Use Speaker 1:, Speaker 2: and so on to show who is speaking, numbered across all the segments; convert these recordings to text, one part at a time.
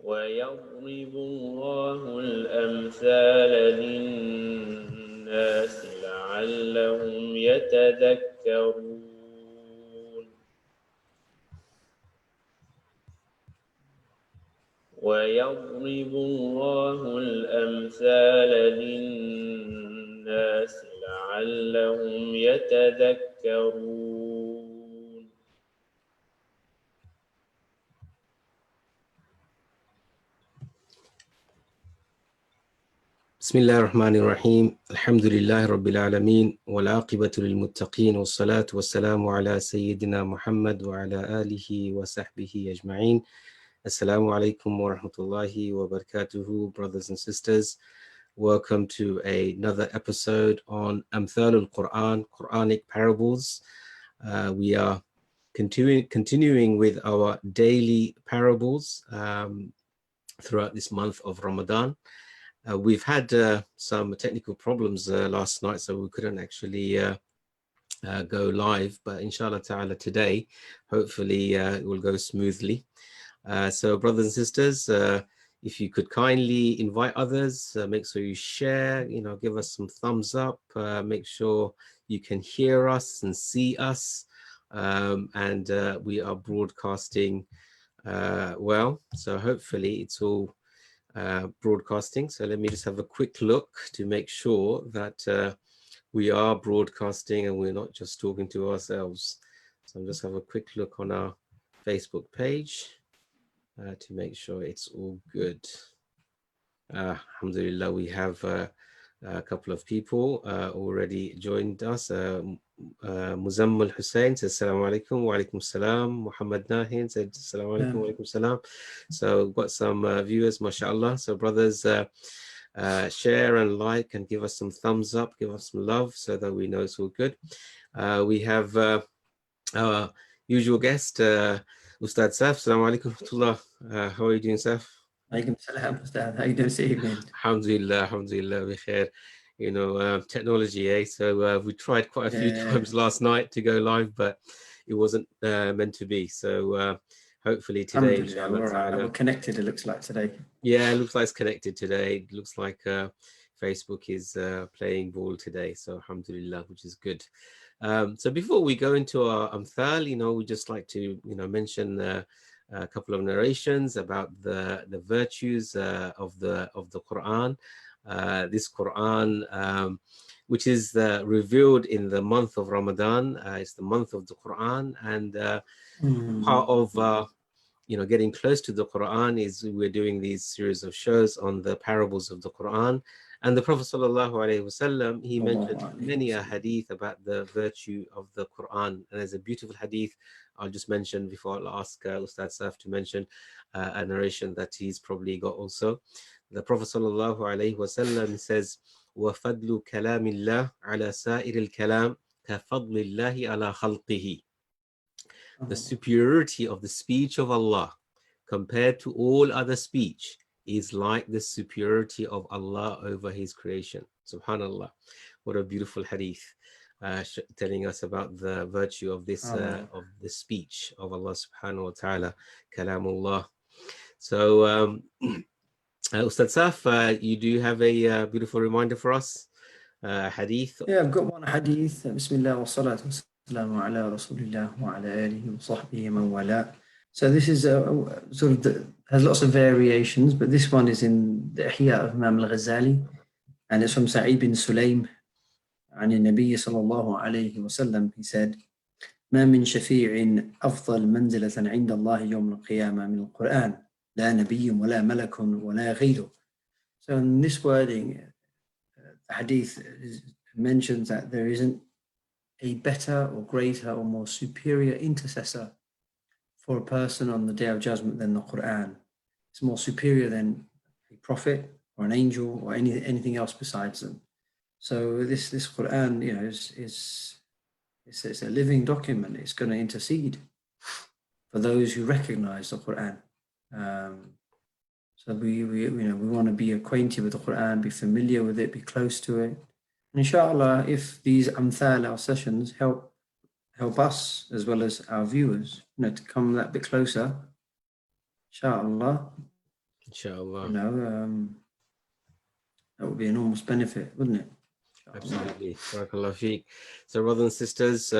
Speaker 1: ويضرب الله الأمثال للناس لعلهم يتذكرون ويضرب الله الأمثال للناس لعلهم يتذكرون
Speaker 2: بسم الله الرحمن الرحيم الحمد لله رب العالمين والعاقبة للمتقين والصلاة والسلام على سيدنا محمد وعلى آله وصحبه أجمعين. Assalamu alaikum wa rahmatullahi wa barakatuhu, brothers and sisters. Welcome to another episode on Amthal al-Quran, Quranic parables. We are continuing with our daily parables throughout this month of Ramadan. We've had some technical problems last night, so we couldn't actually go live, but inshallah ta'ala today, hopefully it will go smoothly. So brothers and sisters, if you could kindly invite others, make sure you share, give us some thumbs up, make sure you can hear us and see us, and we are broadcasting well, so hopefully it's all broadcasting. So let me just have a quick look to make sure that we are broadcasting and we're not just talking to ourselves. So I'll just have a quick look on our Facebook page to make sure it's all good. Alhamdulillah, we have a couple of people already joined us. Muzammil Hussein says Assalamu alaikum wa alaikum salam. Muhammad Nahin said Assalamu alaikum wa alaikum salam. So we've got some viewers, mashallah. So brothers, share and like and give us some thumbs up, give us some love so that we know it's all good. We have our usual guest, Ustad Saf. Assalamu alaikum wa rahmatullah. How are you doing, Saf?
Speaker 3: Alaikum salam, Ustad. How are you doing this evening?
Speaker 2: Alhamdulillah, alhamdulillah, bi khair. Technology, so we tried quite a few times last night to go live, but it wasn't meant to be. So hopefully today,
Speaker 3: we're connected, it looks like today.
Speaker 2: Yeah, it looks like it's connected today. It looks like Facebook is playing ball today, so alhamdulillah, which is good. So before we go into our amthal, we just like to mention a couple of narrations about the virtues of the Quran. This Quran, which is revealed in the month of Ramadan, it's the month of the Quran, and part of getting close to the Quran is we're doing these series of shows on the parables of the Quran. And the Prophet ﷺ, he mentioned many a hadith about the virtue of the Quran. And there's a beautiful hadith I'll just mention before I'll ask Ustad Saf to mention a narration that he's probably got also. The Prophet ﷺ says, وَفَضْلُ كَلَامِ اللَّهِ عَلَى سَائِرِ الْكَلَامِ كَفَضْلِ اللَّهِ عَلَى خَلْقِهِ. The superiority of the speech of Allah compared to all other speech is like the superiority of Allah over his creation. Subhanallah. What a beautiful hadith telling us about the virtue of this of the speech of Allah subhanahu wa ta'ala, kalamullah. So Ustad Saf, you do have a beautiful reminder for us, hadith.
Speaker 3: Yeah, I've got one hadith. Bismillah wa salatu wa salamu ala rasulillah wa ala alihi wa sahbihi man wala. So this is sort of has lots of variations, but this one is in the Ihya of Imam al-Ghazali, and it's from Sa'id bin Sulaym عن النبي صلى الله عليه وسلم. He said, ما من شفيع أفضل منزلة عند الله يوم القيامة من القرآن لا نبي ولا ملك ولا غيره. So in this wording, the hadith mentions that there isn't a better or greater or more superior intercessor for a person on the Day of Judgment than the Quran. It's more superior than a prophet or an angel or anything else besides them. So this Quran, it's a living document. It's going to intercede for those who recognize the Quran. So we want to be acquainted with the Quran, be familiar with it, be close to it. And inshallah, if these amthal, our sessions, help us as well as our viewers, to come that bit closer, inshallah,
Speaker 2: Inshallah.
Speaker 3: That would be enormous benefit, wouldn't it?
Speaker 2: Absolutely. Barakallah feek. So, brothers and sisters,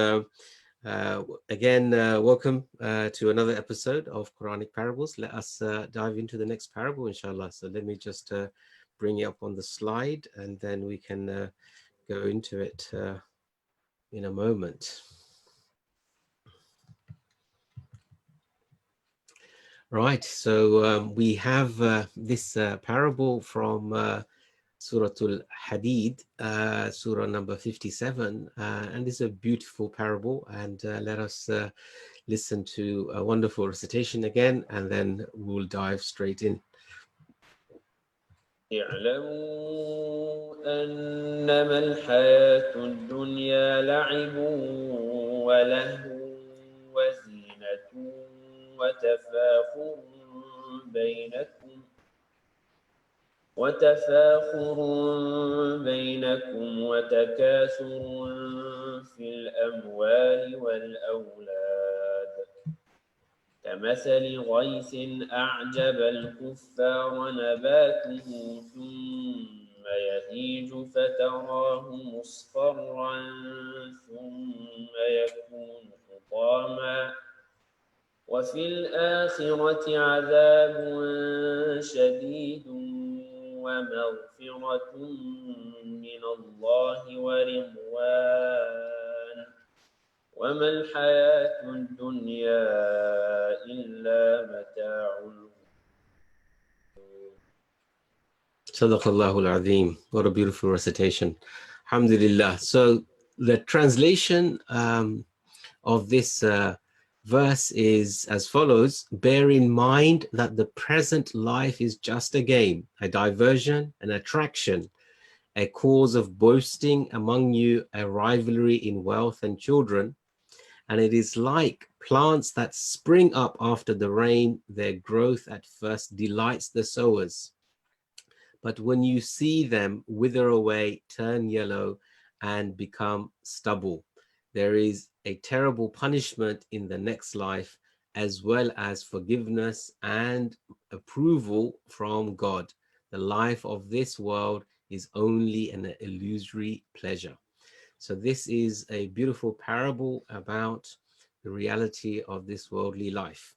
Speaker 2: again, welcome to another episode of Quranic Parables. Let us dive into the next parable, inshallah. So let me just bring it up on the slide, and then we can go into it in a moment. Right, so we have this parable from Surah Al-Hadid, Surah number 57, and it's a beautiful parable. And let us listen to a wonderful recitation again, and then we'll dive straight in.
Speaker 1: اعلموا أنما الحياة الدنيا لعب ولهو وزينة وتفاخر بينكم وتكاثر في الأموال والأولاد كمثل غيث أعجب الكفار نباته ثم يهيج فتراه مصفرا ثم يكون حطاما وفي الآخرة عذاب شديد ومغفرة من الله ورضوان وما الحياة الدنيا إلا متاع
Speaker 2: Sadaqallahu al-Azim. What a beautiful recitation. Alhamdulillah. So the translation of this verse is as follows: bear in mind that the present life is just a game, a diversion, an attraction, a cause of boasting among you, a rivalry in wealth and children. And it is like plants that spring up after the rain. Their growth at first delights the sowers, but when you see them wither away, turn yellow, and become stubble, there is a terrible punishment in the next life, as well as forgiveness and approval from God. The life of this world is only an illusory pleasure. So this is a beautiful parable about the reality of this worldly life.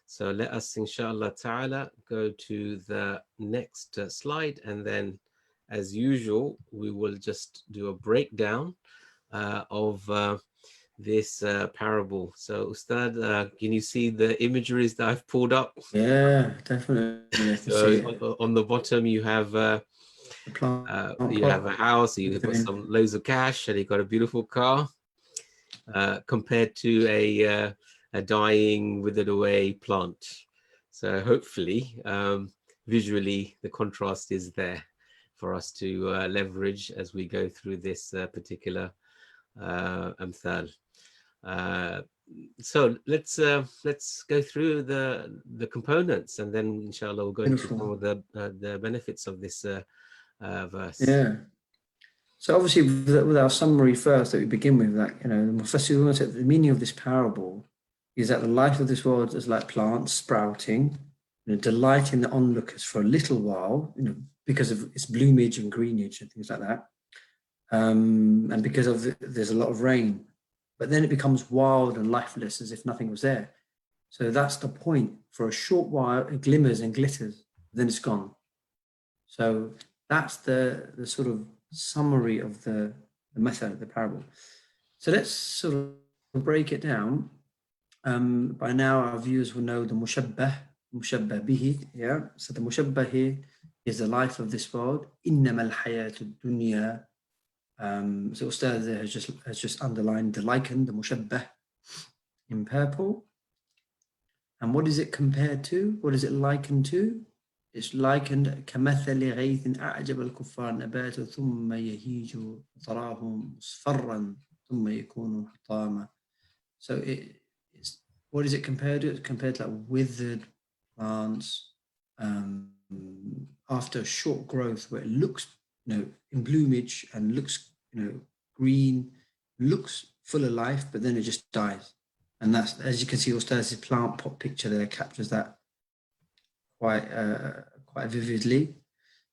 Speaker 2: So let us, inshallah ta'ala, go to the next slide, and then, as usual, we will just do a breakdown of this parable. So, Ustad, can you see the imageries that I've pulled up?
Speaker 3: Yeah, definitely.
Speaker 2: So on the bottom, you have a house, you've got some loads of cash, and you've got a beautiful car, compared to a dying, withered away plant. So hopefully, visually, the contrast is there for us to leverage as we go through this particular amthal. So let's go through the components, and then inshallah we'll go into some of the benefits of this verse.
Speaker 3: Yeah. So obviously, with our summary first that we begin with, that the meaning of this parable is that the life of this world is like plants sprouting, delighting the onlookers for a little while, because of its bloomage and greenage and things like that, and because of there's a lot of rain, but then it becomes wild and lifeless as if nothing was there. So that's the point. For a short while, it glimmers and glitters, then it's gone. So that's the sort of summary of the method, the parable. So let's sort of break it down. By now, our viewers will know the mushabbah bihi. Yeah. So the mushabbah here is the life of this world. Innama al-hayatu dunya. So Ustad has just underlined the lichen, the mushabbah, in purple. And what is it compared to? What is it likened to? It's likened كمثل غيث أعجب الكفار نباته ثم يهيج فتراه مصفرا ثم يكون حطاما. So what is it compared to? It's compared to like withered plants after short growth, where it looks, in bloomage and looks, green, looks full of life, but then it just dies. And that's, as you can see, Ustad's plant pot picture there captures that quite vividly.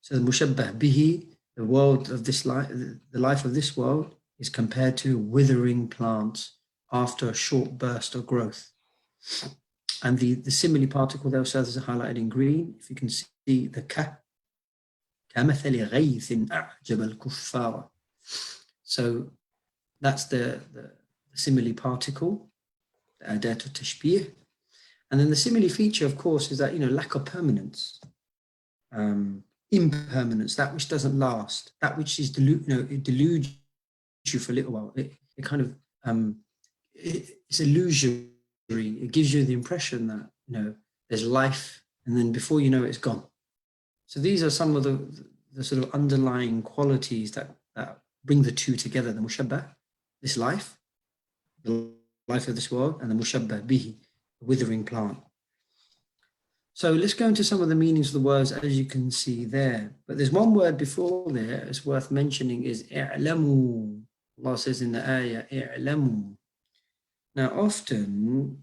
Speaker 3: So the mushabbah bihi, the world of this life, the life of this world is compared to withering plants after a short burst of growth. And the simile particle there, so is highlighted in green. If you can see the ka, كمثل غيث أعجب الكفار. So that's the simile particle, the adat tashbih. And then the simile feature, of course, is that, lack of permanence, impermanence, that which doesn't last, that which is it deludes you for a little while. It kind of it's illusory. It gives you the impression that there's life, and then before you know it, it's gone. So these are some of the sort of underlying qualities that bring the two together: the mushabbah, this life, the life of this world, and the mushabbah bihi, the withering plant. So let's go into some of the meanings of the words, as you can see there. But there's one word before there it's worth mentioning, is i'lamu. Allah says in the ayah, i'lamu. Now, often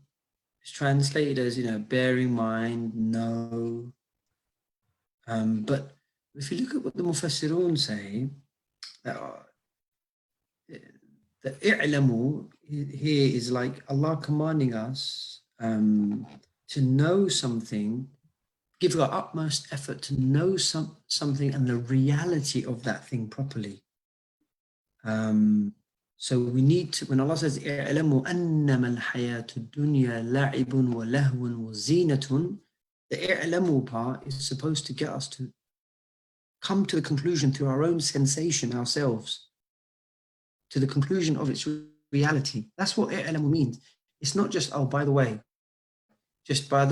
Speaker 3: it's translated as, bear in mind, know. But if you look at what the Mufassirun say, the i'lamu here is like Allah commanding us to know something, give our utmost effort to know something and the reality of that thing properly. So we need to, when Allah says, "i'lamu annama al-hayatu dunya la'ibun wa lahwun wa zinatun," the i'lamu part is supposed to get us to come to the conclusion through our own sensation ourselves, to the conclusion of its reality. That's what i'lamu means. It's not just, oh, by the way, just pay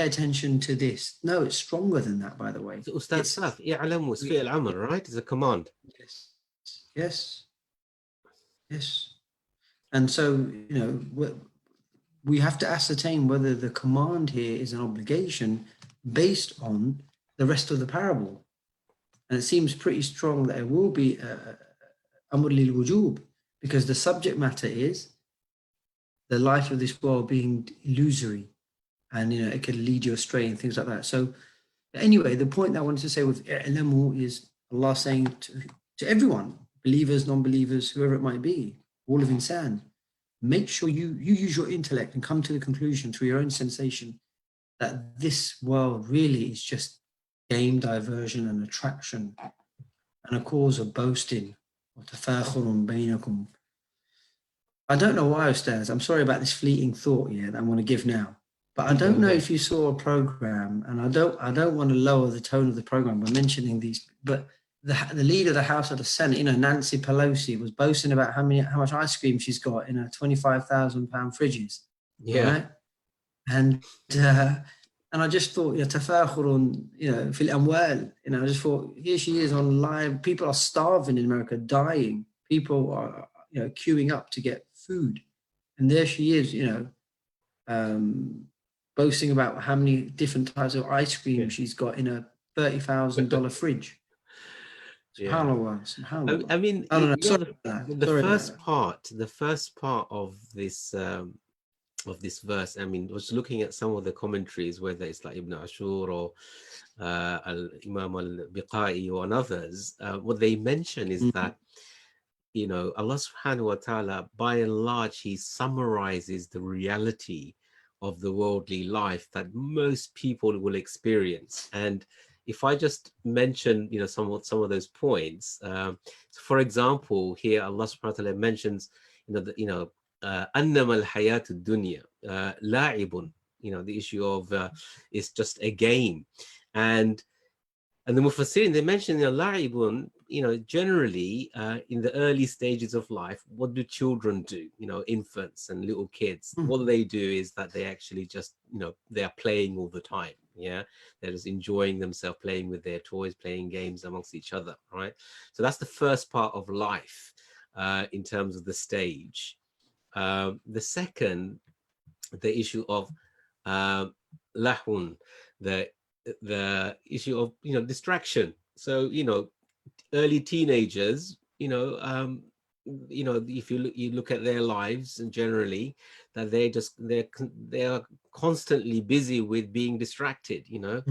Speaker 3: attention to this. No, it's stronger than that, by the way.
Speaker 2: So, Ustad Saf, i'lamu is fi'l amr, right? It's a command.
Speaker 3: Yes. And so, we have to ascertain whether the command here is an obligation based on the rest of the parable. And it seems pretty strong that it will be amr lil wujub, because the subject matter is the life of this world being illusory, and it could lead you astray and things like that. So anyway, the point that I wanted to say with i'lamu is Allah saying to everyone, believers, non-believers, whoever it might be, all of insan, make sure you use your intellect and come to the conclusion through your own sensation that this world really is just game, diversion and attraction, and a cause of boasting. I don't know why, Ustaz. I'm sorry about this fleeting thought here that I want to give now. But I don't know if you saw a program, and I don't want to lower the tone of the program by mentioning these, but the leader of the House of the Senate, Nancy Pelosi, was boasting about how much ice cream she's got in her £25,000 fridges.
Speaker 2: Yeah.
Speaker 3: Right? And I just thought, tafakhurun, fil amwal. I just thought, here she is on live. People are starving in America, dying. People are, queuing up to get food, and there she is, boasting about how many different types of ice cream she's got in a $30,000 fridge. SubhanAllah.
Speaker 2: I mean, the first part of this verse, I mean, was looking at some of the commentaries, whether it's like Ibn Ashur or Imam al-Biqai or others, what they mention is that, Allah subhanahu wa ta'ala, by and large, he summarizes the reality of the worldly life that most people will experience. And if I just mention, some of those points, so for example, here Allah subhanahu wa ta'ala mentions, annama al-hayatu dunya la'ibun, the issue of it's just a game, and the Mufassirin, they mention la'ibun, generally in the early stages of life, what do children do? Infants and little kids, what they do is that they actually just, they are playing all the time. Yeah, they're just enjoying themselves, playing with their toys, playing games amongst each other, right? So that's the first part of life in terms of the stage. The second, the issue of lahun, the issue of distraction. So early teenagers, you know, if you look at their lives and generally, that they are constantly busy with being distracted, you know.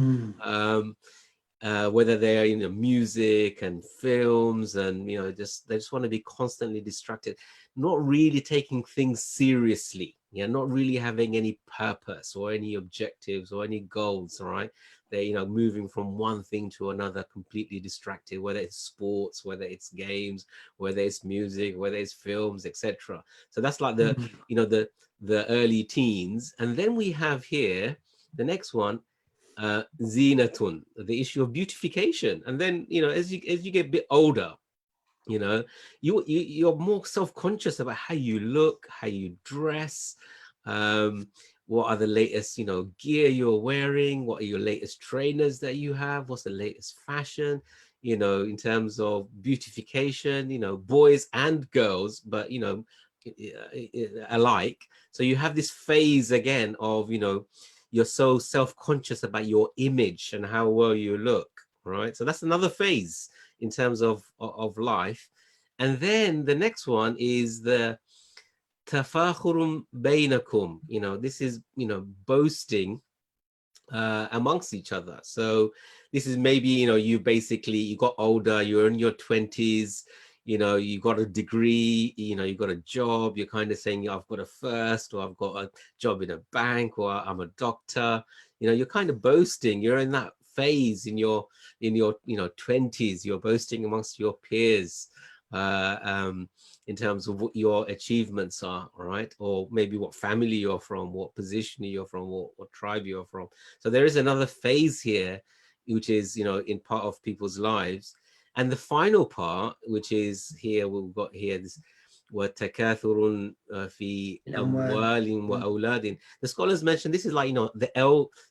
Speaker 2: Whether they're in music and films, and you know, they just want to be constantly distracted, not really taking things seriously, yeah, not really having any purpose or any objectives or any goals. All right, they're, you know, moving from one thing to another, completely distracted, whether it's sports, whether it's games, whether it's music, whether it's films, etc. So that's like the, you know, the early teens. And then we have here the next one, zinatun, the issue of beautification. And then, you know, as you get a bit older, you know, you're more self-conscious about how you look, how you dress, what are the latest, you know, gear you're wearing, what are your latest trainers that you have, what's the latest fashion, you know, in terms of beautification, you know, boys and girls, but you know, alike. So you have this phase again of, you know, you're so self-conscious about your image and how well you look, right? So that's another phase in terms of life. And then the next one is the tafakhurum bainakum. You know, this is, you know, boasting amongst each other. So this is maybe, you know, you got older, you're in your 20s, you know, you got a degree, you know, you got a job, you're kind of saying, I've got a first, or I've got a job in a bank, or I'm a doctor. You know, you're kind of boasting. You're in that phase in your you know, 20s. You're boasting amongst your peers in terms of what your achievements are, right? Or maybe what family you're from, what position you're from, what tribe you're from. So there is another phase here, which is, you know, in part of people's lives. And the final part, which is here, we've got here this وَتَكَاثُرٌ فِي أَمْوَالٍ وَأَوْلَادٍ. The scholars mentioned this is like, you know,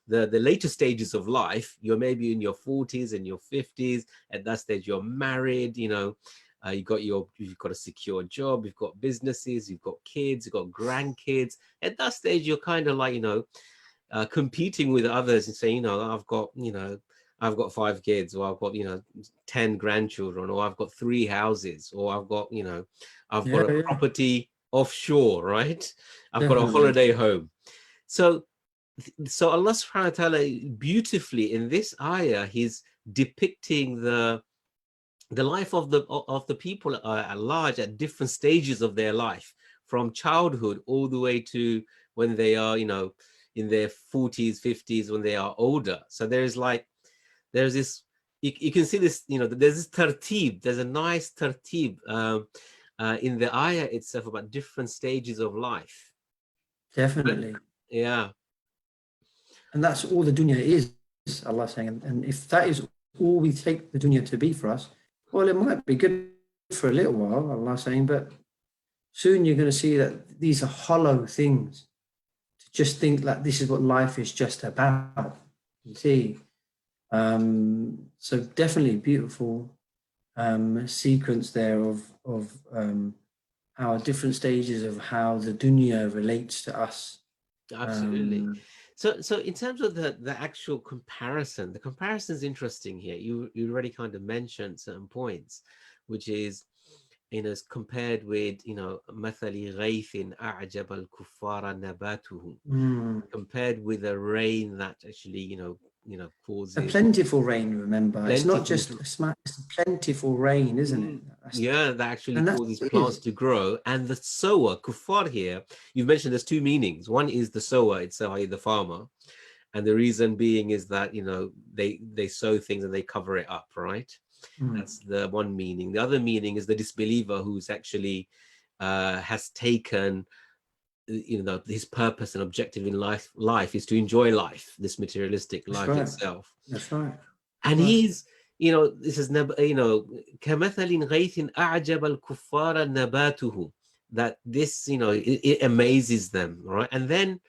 Speaker 2: the later stages of life. You're maybe in your 40s and your 50s. At that stage, you're married, you know, you've got a secure job, you've got businesses, you've got kids, you've got grandkids. At that stage, you're kind of like, you know, competing with others and saying, you know, I've got 5 kids, or I've got, you know, 10 grandchildren, or I've got 3 houses, or I've got, you know, I've got a property offshore, right? I've got a holiday home. So Allah subhanahu wa ta'ala beautifully in this ayah, he's depicting the life of the people at large at different stages of their life, from childhood all the way to when they are, you know, in their 40s, 50s, when they are older. So there's this, you can see this, you know, there's this tartib, there's a nice tartib in the ayah itself about different stages of life.
Speaker 3: Definitely.
Speaker 2: Yeah.
Speaker 3: And that's all the dunya is, Allah saying. And if that is all we take the dunya to be for us, well, it might be good for a little while, Allah saying, but soon you're going to see that these are hollow things. To just think that this is what life is just about. You see. So definitely beautiful sequence there of our different stages of how the dunya relates to us.
Speaker 2: Absolutely. So in terms of the actual comparison, the comparison is interesting here. You already kind of mentioned certain points, which is, you know, compared with, you know, مثل غيث أعجب الكفار نباته, compared with a rain that actually, you know, causes
Speaker 3: a plentiful rain. Remember,
Speaker 2: plentiful,
Speaker 3: it's not just it's a plentiful rain, isn't it?
Speaker 2: Yeah, that actually causes plants to grow. And the sower, kuffar here, you've mentioned there's 2 meanings. One is the sower itself, the farmer, and the reason being is that, you know, they sow things and they cover it up, right? That's the one meaning. The other meaning is the disbeliever who's actually has taken, you know, his purpose and objective in life is to enjoy life, this materialistic life itself.
Speaker 3: That's right.
Speaker 2: And he's, you know, this is, you know, كَمَثَلٍ غَيْثٍ أَعْجَبَ الْكُفَّارَ نَبَاتُهُ, that this, you know, it amazes them, right? And then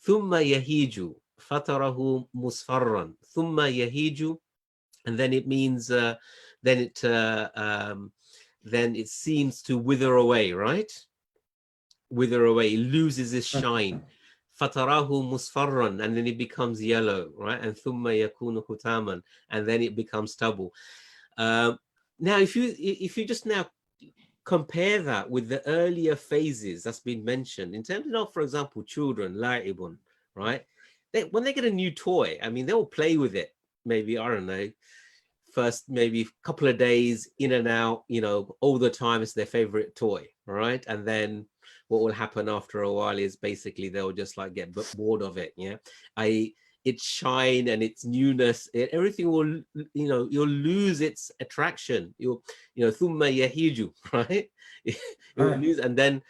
Speaker 2: ثُمَّ يَهِيجُ فَتَرَهُ مُصْفَرًّا ثُمَّ يَهِيجُ, and then it means then it seems to wither away, right? Wither away, it loses its shine. فَتَرَاهُ مُصْفَرًّا, and then it becomes yellow, right? And ثُمَّ يَكُونُ حُتَامًا, and then it becomes stubble. Now, if you just now compare that with the earlier phases that's been mentioned in terms of, for example, children, la'ibun, right? When they get a new toy, I mean, they'll play with it. Maybe, I don't know, first maybe a couple of days in and out, you know, all the time it's their favorite toy, right? And then what will happen after a while is basically they'll just like get bored of it. Yeah, its shine and its newness, everything will, you know, you'll lose its attraction. You'll, you know, thumma yahiju, right? It will lose, and then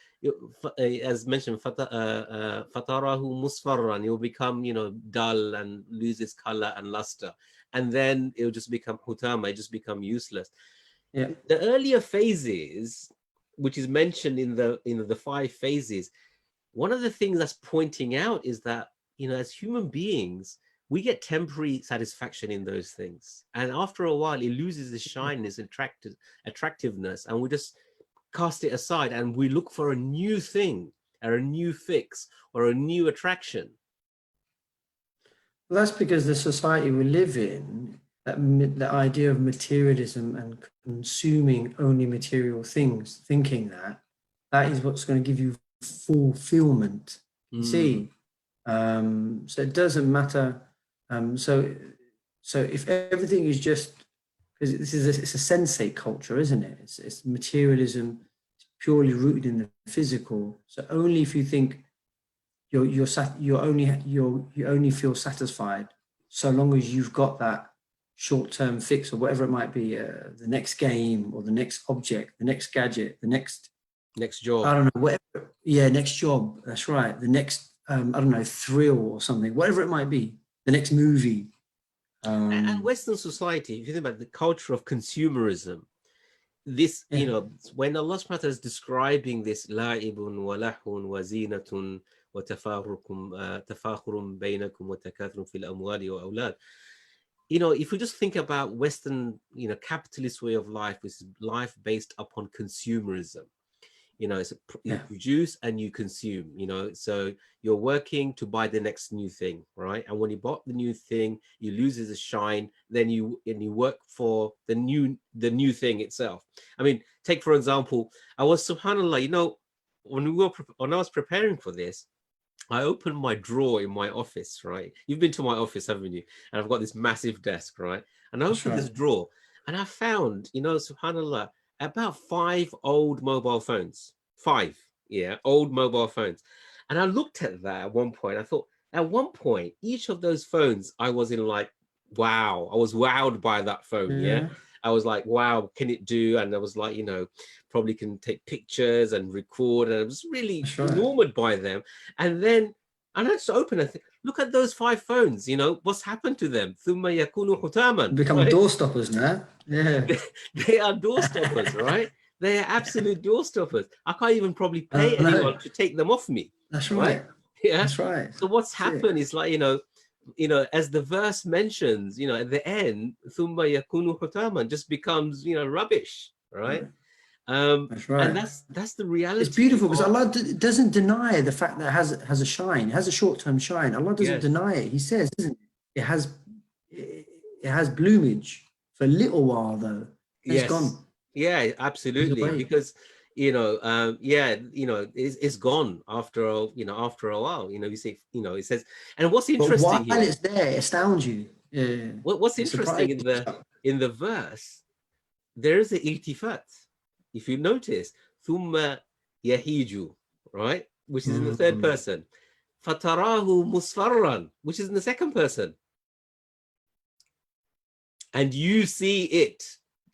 Speaker 2: as mentioned, fatarahu musfarran, you'll become, you know, dull and lose its color and luster, and then it'll just become hutama, it just become useless.
Speaker 3: Yeah.
Speaker 2: The earlier phases, which is mentioned in the 5 phases, one of the things that's pointing out is that, you know, as human beings, we get temporary satisfaction in those things, and after a while it loses the shine, its attractiveness, and we just cast it aside and we look for a new thing or a new fix or a new attraction.
Speaker 3: Well, that's because the society we live in, the idea of materialism and consuming only material things, thinking that is what's going to give you fulfillment. You see, so it doesn't matter. So if everything is just, because it's a sensate culture, isn't it? It's materialism, it's purely rooted in the physical. So only if you think you only feel satisfied so long as you've got that short-term fix or whatever it might be, the next game or the next object, the next gadget, the next
Speaker 2: job.
Speaker 3: I don't know, whatever. Yeah, next job. That's right. The next I don't know, thrill or something, whatever it might be. The next movie.
Speaker 2: And Western society, if you think about the culture of consumerism, this, you know, when Allah subhanahu wa ta'ala is describing this la'ibun wa lahun wa zinatun wa tafakhurun bainakum wa takathurun fil amwali wa awlad, you know, if we just think about Western, you know, capitalist way of life, which is life based upon consumerism, you know, it's you produce and you consume, you know, so you're working to buy the next new thing, right? And when you bought the new thing, you lose its shine, then you work for the new thing itself. I mean, take for example, I was, subhanallah, you know, when I was preparing for this, I opened my drawer in my office, right? You've been to my office, haven't you? And I've got this massive desk, right? And I opened this drawer and I found, you know, subhanallah, about 5 old mobile phones. 5, yeah, old mobile phones. And I looked at that at one point. I thought, at one point, each of those phones, I was in like, wow, I was wowed by that phone, yeah? I was like, wow, can it do? And I was like, you know, probably can take pictures and record. And I was really enamored by them. And then, and I just opened it. Look at those 5 phones, you know, what's happened to them? ثُمَّ يَكُونُ حُتَامًا.
Speaker 3: Become door stoppers now. Yeah.
Speaker 2: They are door stoppers, right? They are absolute door stoppers. I can't even probably pay anyone to take them off me.
Speaker 3: That's right.
Speaker 2: Yeah.
Speaker 3: That's right.
Speaker 2: So what's happened is like, you know, as the verse mentions, you know, at the end, ثُمَّ يَكُونُ حُتَامًا just becomes, you know, rubbish, right?
Speaker 3: That's right.
Speaker 2: And that's the reality.
Speaker 3: It's beautiful because Allah doesn't deny the fact that it has a shine. It has a short-term shine. Allah doesn't deny it. He says, isn't it? It has bloomage for a little while though. It's gone.
Speaker 2: Yeah, absolutely. Because you know, you know, it's gone after a while. You know, you see, you know, it says, and what's interesting
Speaker 3: while it's there, it astounds you. Yeah.
Speaker 2: What's interesting in the verse, there is an iltifat. If you notice, thumma yahiju, right, which is in the third person, fatarahu musfarran, which is in the second person, and you see it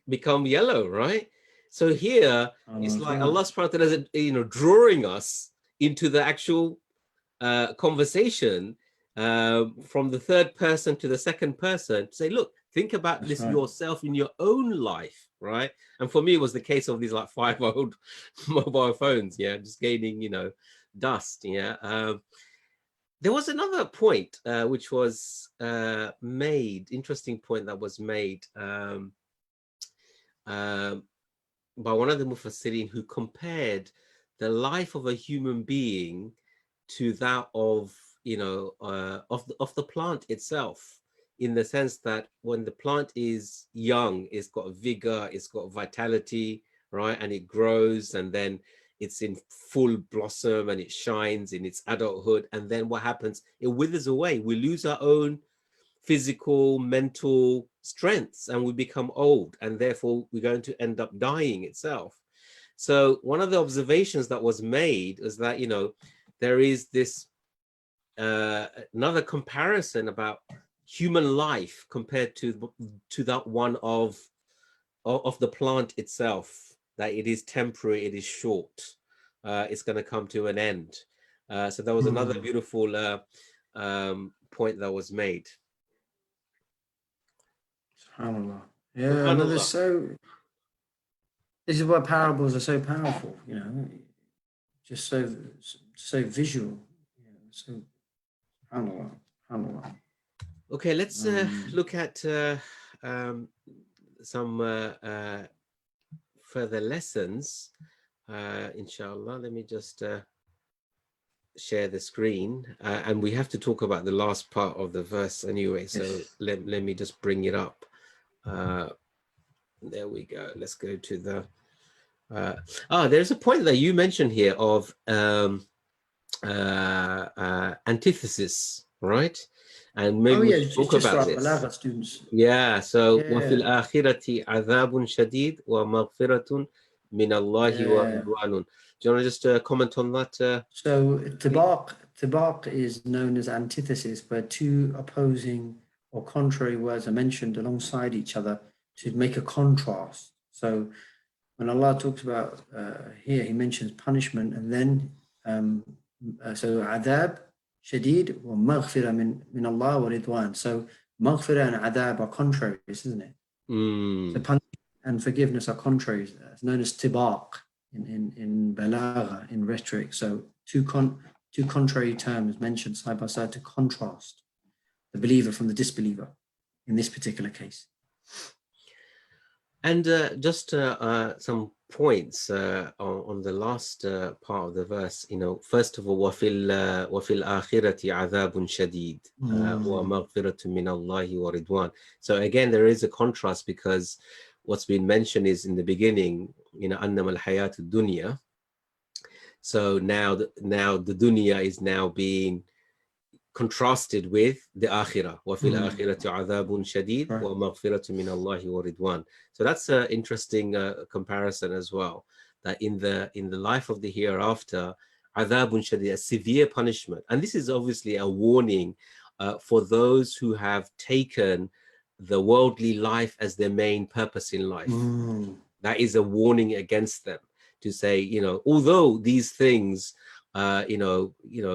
Speaker 2: become yellow, right? So here it's like Allah subhanahu wa ta'ala is, you know, drawing us into the actual conversation from the third person to the second person to say, look, think about this yourself in your own life, right? And for me, it was the case of these like 5 old mobile phones, yeah, just gaining, you know, dust, yeah. There was another point which was made, interesting point that was made by one of the Mufassirin, who compared the life of a human being to that of, you know, of the plant itself, in the sense that when the plant is young, it's got vigor, it's got vitality, right? And it grows, and then it's in full blossom and it shines in its adulthood. And then what happens? It withers away. We lose our own physical, mental strengths, and we become old, and therefore we're going to end up dying itself. So one of the observations that was made is that, you know, there is this another comparison about human life compared to that one of the plant itself, that it is temporary, it is short, it's going to come to an end. So that was another beautiful point that was made.
Speaker 3: SubhanAllah. Yeah, no, this is why parables are so powerful, you know, just so visual. Yeah, so SubhanAllah, SubhanAllah.
Speaker 2: Okay, let's look at some further lessons, inshallah. Let me just share the screen, and we have to talk about the last part of the verse anyway, so let me just bring it up. There we go. Let's go to the there's a point that you mentioned here of antithesis, right? And maybe we should talk about this.
Speaker 3: Students.
Speaker 2: Yeah, so وَفِي الْآخِرَةِ عَذَابٌ شَدِيدٌ وَمَغْفِرَةٌ مِنَ اللَّهِ وَرِضْوَانٌ. Do you want to just comment on that?
Speaker 3: So tibaq is known as antithesis, where two opposing or contrary words are mentioned alongside each other to make a contrast. So when Allah talks about here, he mentions punishment, and then so adab shadid wa maghfirah min Allah wa ridwan. So maghfirah and adab are contraries, isn't it? So punishment and forgiveness are contraries. It's known as tibaq in balagha, in rhetoric. So two contrary terms mentioned side by side to contrast the believer from the disbeliever in this particular case.
Speaker 2: And just some points on the last part of the verse. You know, first of all, وَفِي الْآخِرَةِ عَذَابٌ شَدِيدٌ وَمَغْفِرَةٌ مِنَ اللَّهِ وَرِضْوَانٌ. So again, there is a contrast, because what's been mentioned is in the beginning, you know, أَنَّمَا الْحَيَاةُ الدُّنْيَا. So now the dunya is now being contrasted with the akhirah. وَفِي الْآخِرَةِ عَذَابٌ شَدِيدٌ وَمَغْفِرَةٌ مِنَ اللَّهِ وَرِضْوَانٌ. So that's an interesting comparison as well, that in the life of the hereafter, عَذَابٌ شَدِيدٌ, a severe punishment. And this is obviously a warning for those who have taken the worldly life as their main purpose in life. That is a warning against them, to say, you know, although these things, you know,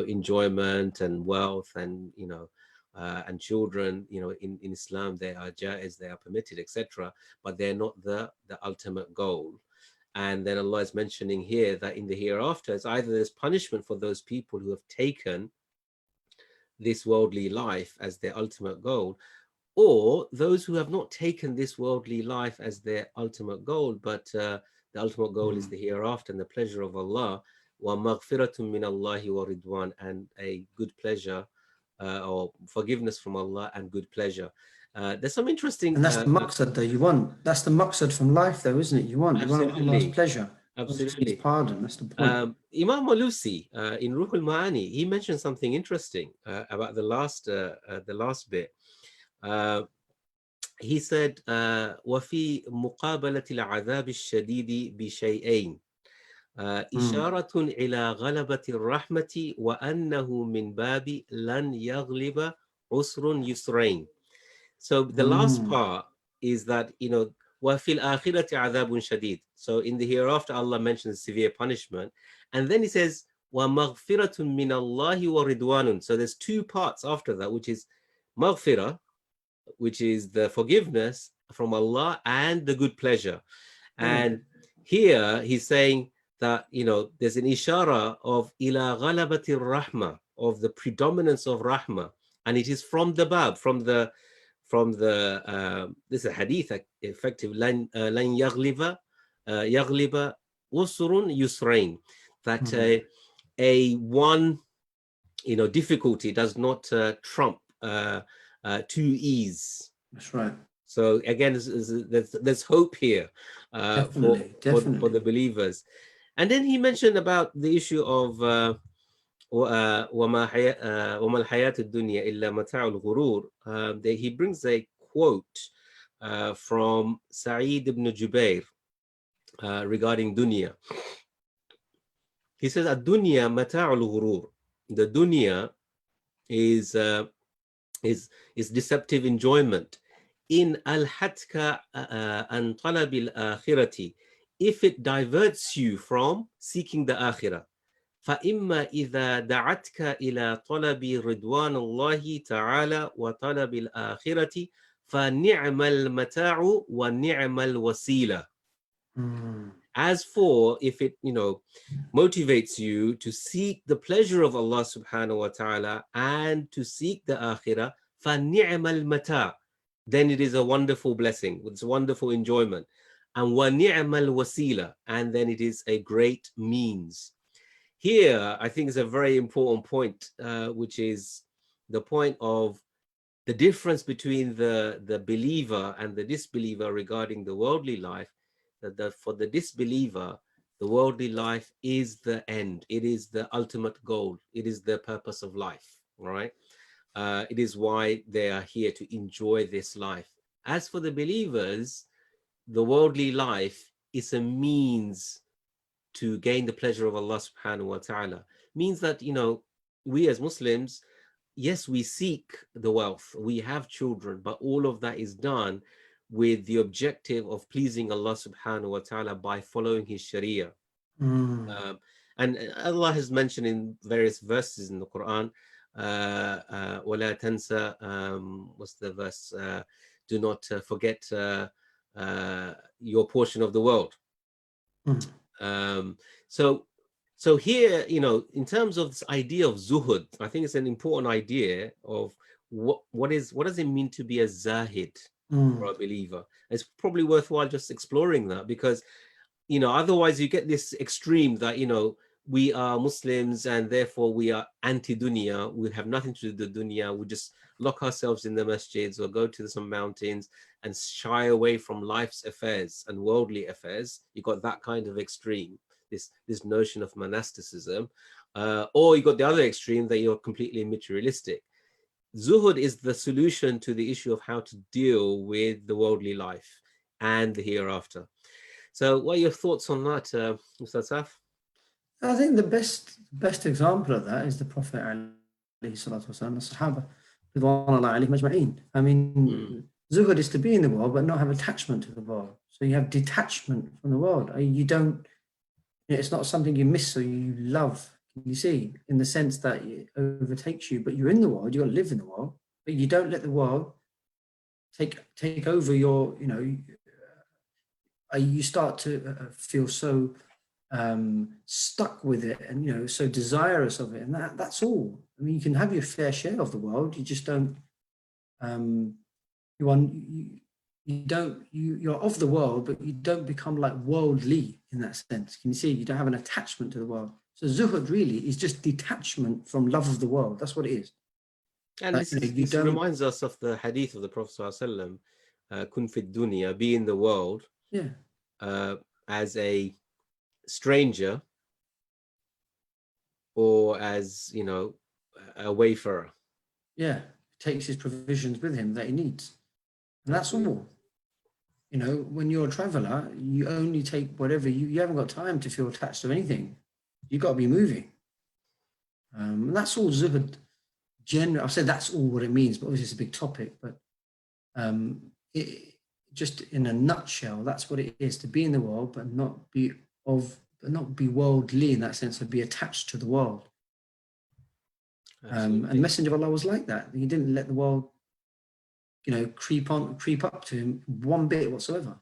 Speaker 2: enjoyment and wealth and, you know, and children, you know, in Islam, they are jaiz, they are permitted, etc., but they're not the ultimate goal. And then Allah is mentioning here that in the hereafter, it's either there's punishment for those people who have taken this worldly life as their ultimate goal, or those who have not taken this worldly life as their ultimate goal, but the ultimate goal is the hereafter and the pleasure of Allah. وَمَغْفِرَةٌ مِنَ اللَّهِ وَرِضْوَانٌ, and a good pleasure or forgiveness from Allah and good pleasure. There's some interesting...
Speaker 3: And that's the maqsad that you want. That's the maqsad from life, though, isn't it? You want Allah's pleasure.
Speaker 2: Absolutely.
Speaker 3: His pardon, that's the point.
Speaker 2: Imam Malusi, in Ruh al-Ma'ani, he mentioned something interesting about the last bit. He said, وَفِي مُقَابَلَةِ الْعَذَابِ الشَّدِيدِ بِشَيْئَيْنِ إشارة إلى غلبة الرحمة وأنه من باب لن يغلب عسر يسرين. So the last part is that, you know, وَفِي الْآخِرَةِ عَذَابٌ شَدِيدٌ. So in the hereafter, Allah mentions severe punishment. And then he says, وَمَغْفِرَةٌ مِنَ اللَّهِ وَرِضْوَانٌ. So there's two parts after that, which is maghfirah, which is the forgiveness from Allah, and the good pleasure. And here he's saying that, you know, there's an ishara of ila ghalabati rahma, of the predominance of rahma, and it is from the bab, from the this is a hadith effective, lan yaghliba usrun yusrain, that a one, you know, difficulty does not trump two ease.
Speaker 3: That's right.
Speaker 2: So again, there's hope here
Speaker 3: Definitely,
Speaker 2: for
Speaker 3: definitely.
Speaker 2: the believers. And then he mentioned about the issue of وما الحياة الدنيا إلا متاع الغرور. He brings a quote from Sa'id ibn Jubair regarding dunya. He says, "Ad-dunya mata'ul ghurur." The dunya is deceptive enjoyment. In al-hatka an talab al-akhirati, if it diverts you from seeking the akhirah. فإما إذا دعتك إلى طلب رضوان الله تعالى وطلب الآخرة فنعم المتاع ونعم الوسيلة. As for if it, motivates you to seek the pleasure of Allah subhanahu wa ta'ala and to seek the akhirah, فَنِعْمَ الْمَتَاعُ, then it is a wonderful blessing, it's a wonderful enjoyment. And وَنِعْمَ الْوَسِيلَةِ, and then it is a great means. Here, I think is a very important point, which is the point of the difference between the believer and the disbeliever regarding the worldly life. That for the disbeliever, the worldly life is the end. It is the ultimate goal. It is the purpose of life, all right? It is why they are here, to enjoy this life. As for the believers, the worldly life is a means to gain the pleasure of Allah subhanahu wa ta'ala. Means that, we as Muslims, yes, we seek the wealth, we have children, but all of that is done with the objective of pleasing Allah subhanahu wa ta'ala by following his sharia. And Allah has mentioned in various verses in the Quran, وَلَا تَنْسَى, what's the verse? Do not forget your portion of the world. So here, in terms of this idea of zuhud, I think it's an important idea of what does it mean to be a zahid or a believer. It's probably worthwhile just exploring that, because otherwise you get this extreme that we are Muslims and therefore we are anti-dunya, we have nothing to do with the dunya, we just lock ourselves in the masjids or go to some mountains and shy away from life's affairs and worldly affairs. You got that kind of extreme, this notion of monasticism, or you got the other extreme that you're completely materialistic. Zuhud is the solution to the issue of how to deal with the worldly life and the hereafter. So what are your thoughts on that, Mr. Saf?
Speaker 3: I think the best example of that is the Prophet alayhi salatu wasalam, the Sahaba, ridwanullahi alayhim ajma'een. I mean, zuhud is to be in the world but not have attachment to the world. So you have detachment from the world. You don't, it's not something you miss or you love, you see, in the sense that it overtakes you, but you're in the world, you got to live in the world, but you don't let the world take over your, you start to feel so stuck with it and, so desirous of it. And that's all. I mean, you can have your fair share of the world, you just don't, you're of the world, but you don't become like worldly in that sense. Can you see? You don't have an attachment to the world. So zuhud really is just detachment from love of the world. That's what it is.
Speaker 2: And this reminds us of the hadith of the Prophet ﷺ, kun fid dunya, be in the world, as a stranger or as, a wayfarer.
Speaker 3: Yeah, takes his provisions with him that he needs. And that's all. When you're a traveler, you only take whatever you haven't got time to feel attached to anything. You've got to be moving. And that's all zuhud. I've said that's all what it means, but obviously it's a big topic. But just in a nutshell, that's what it is, to be in the world, but not be worldly in that sense, of be attached to the world. And the Messenger of Allah was like that. He didn't let the world, creep up to him one bit whatsoever.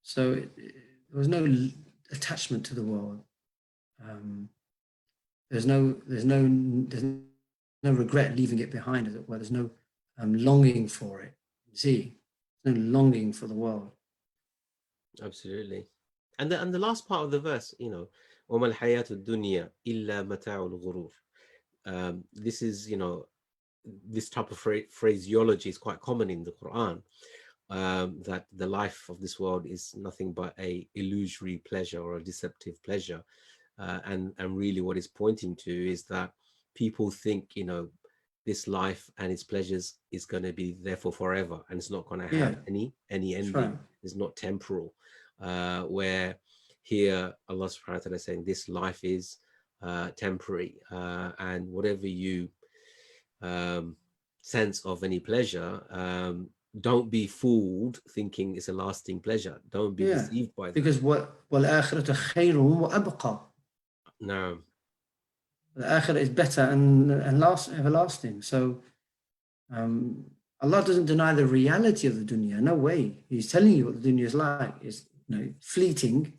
Speaker 3: So there was no attachment to the world. There's no regret leaving it behind, as it were. There's no longing for it. See, there's no longing for the world.
Speaker 2: Absolutely. And the last part of the verse, وَمَا الْحَيَاةُ الدُّنْيَا إِلَّا مَتَاعُ الْغُرُورِ. This is, this type of phraseology is quite common in the Quran, that the life of this world is nothing but a illusory pleasure or a deceptive pleasure. And really what it's pointing to is that people think, you know, this life and its pleasures is going to be there for forever, and it's not going to have any ending.
Speaker 3: right.
Speaker 2: It's not temporal. Where here Allah subhanahu wa ta'ala is saying this life is temporary, and whatever you sense of any pleasure, don't be fooled thinking it's a lasting pleasure. Don't be deceived by that.
Speaker 3: Because وَالْآخِرَةُ خَيْرٌ وَأَبْقَى.
Speaker 2: No.
Speaker 3: The akhirah is better and everlasting. So Allah doesn't deny the reality of the dunya. No way. He's telling you what the dunya is like. It's, you know, fleeting.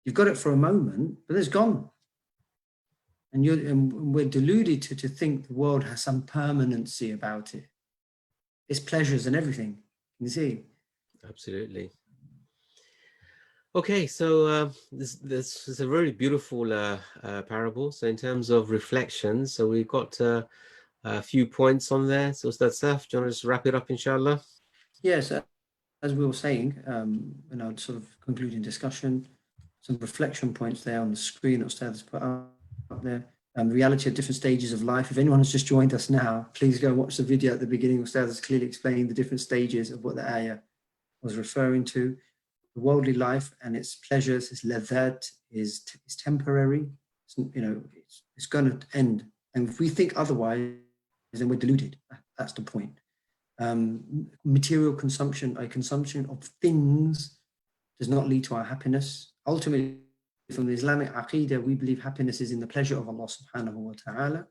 Speaker 3: You've got it for a moment, but it's gone. And we're deluded to think the world has some permanency about it. Its pleasures and everything. You see?
Speaker 2: Absolutely. Okay, so this is a very beautiful parable. So in terms of reflections, so we've got a few points on there. So Ustad Saf, do you want to just wrap it up, inshallah?
Speaker 3: Yes, as we were saying, in our sort of concluding discussion, some reflection points there on the screen that Ustad has put up there. The reality of different stages of life. If anyone has just joined us now, please go watch the video at the beginning. Ustad has clearly explained the different stages of what the ayah was referring to. The worldly life and its pleasures, its ladhat, is temporary. It's going to end. And if we think otherwise, then we're deluded. That's the point. Material consumption, a consumption of things, does not lead to our happiness. Ultimately, from the Islamic Aqidah, we believe happiness is in the pleasure of Allah subhanahu wa ta'ala.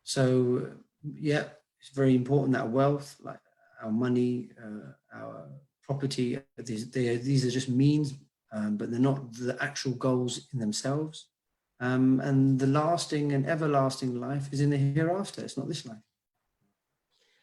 Speaker 3: So, yeah, it's very important that wealth, like our money, our property, these are just means, but they're not the actual goals in themselves. And the lasting and everlasting life is in the hereafter. It's not this life.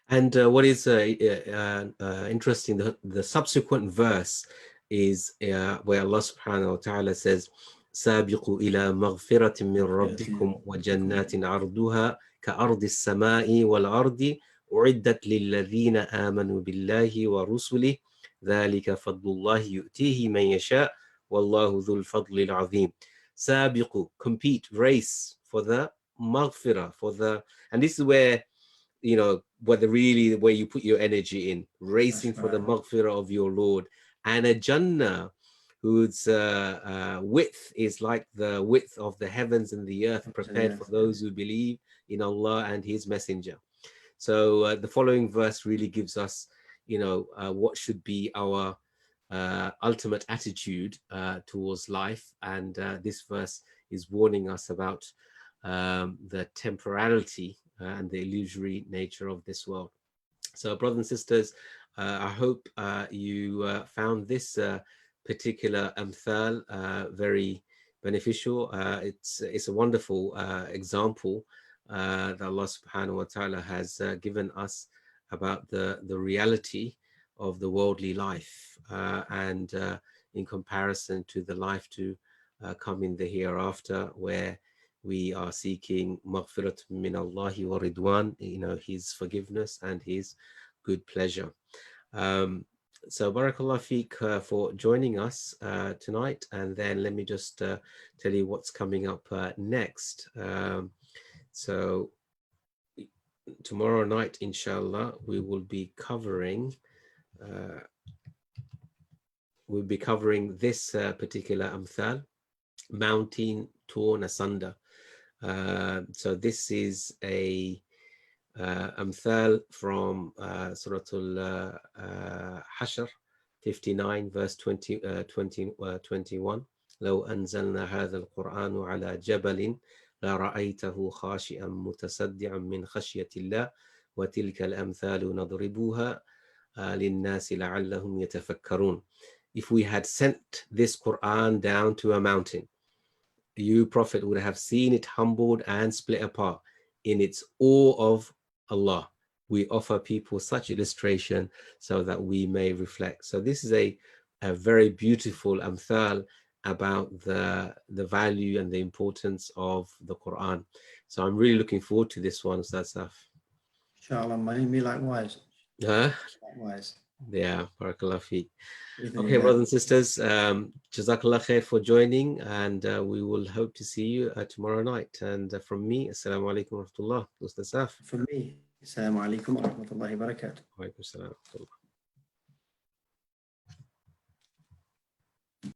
Speaker 2: And what is interesting, the subsequent verse is where Allah subhanahu wa ta'ala says, سابقوا إلى مغفرة من ربكم وجنات عرضها كأرض السماء والأرض أعدت للذين آمنوا بالله ورسله ذلك فضل الله يؤتيه من يشاء والله ذو الفضل العظيم. سابقوا, compete, race for the maghfirah, and this is where, you know, where you put your energy in, racing for the maghfirah of your Lord, and a Jannah whose width is like the width of the heavens and the earth, prepared for those who believe in Allah and His Messenger. So the following verse really gives us, you know, what should be our ultimate attitude towards life, and this verse is warning us about the temporality and the illusory nature of this world. So, brothers and sisters, I hope you found this particular amthal very beneficial. It's a wonderful example that Allah subhanahu wa ta'ala has given us about the reality of the worldly life, and in comparison to the life to come in the hereafter, where we are seeking maghfirat min Allahi wa ridwan, you know, His forgiveness and His good pleasure. So barakallah feek for joining us tonight, and then let me just tell you what's coming up next. So tomorrow night, inshallah, we will be covering this particular amthal, mountain torn asunder. So this is a amthal from Surah Al-Hashr 59 verse 21. لو أنزلنا هذا القرآن على جبل لرأيته خاشعا متصدعا من خشية الله وتلك الأمثال نضربوها للناس لعلهم يتفكرون. If we had sent this Quran down to a mountain, you, Prophet, would have seen it humbled and split apart in its awe of Allah. We offer people such illustration so that we may reflect. So this is a very beautiful amthal, about the value and the importance of the Quran. So I'm really looking forward to this one, Ustaz Saf.
Speaker 3: Inshallah, me likewise.
Speaker 2: Huh?
Speaker 3: Likewise.
Speaker 2: Yeah, barakallah feek.
Speaker 3: Even
Speaker 2: Okay, brothers and sisters, Jazakallah khair for joining, and we will hope to see you tomorrow night. And from me, Assalamu alaikum wa rahmatullah, Ustaz Saf.
Speaker 3: From me, Assalamu alaikum wa rahmatullahi wa barakatuh.
Speaker 2: Wa alaikum assalam wa rahmatullah.